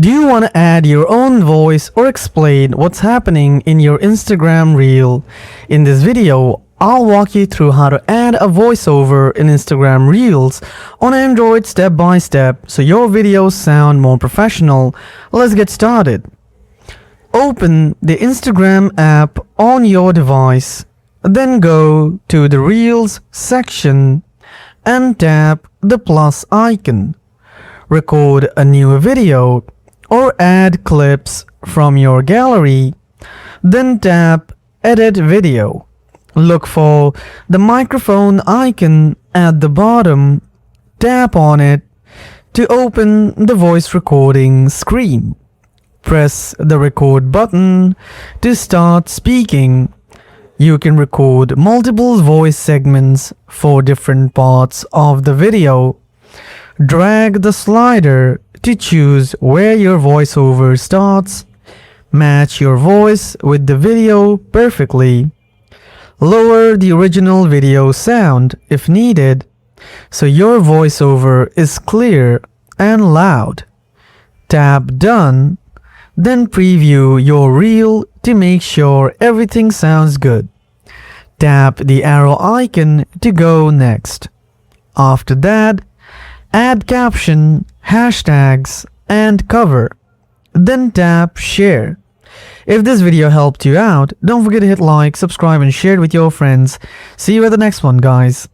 Do you want to add your own voice or explain what's happening in your Instagram reel? In this video, I'll walk you through how to add a voiceover in Instagram Reels on Android step by step so your videos sound more professional. Let's get started. Open the Instagram app on your device, then go to the Reels section and tap the plus icon. Record a new video or add clips from your gallery, then tap Edit Video. Look for the microphone icon at the bottom, tap on it to open the voice recording screen. Press the record button to start speaking. You can record multiple voice segments for different parts of the video. Drag the slider to choose where your voiceover starts. Match your voice with the video perfectly. Lower the original video sound if needed, so your voiceover is clear and loud. Tap Done, then preview your reel to make sure everything sounds good. Tap the arrow icon to go next. After that, add caption, hashtags, and cover. Then tap Share. If this video helped you out, don't forget to hit like, subscribe, and share it with your friends. See you at the next one, guys.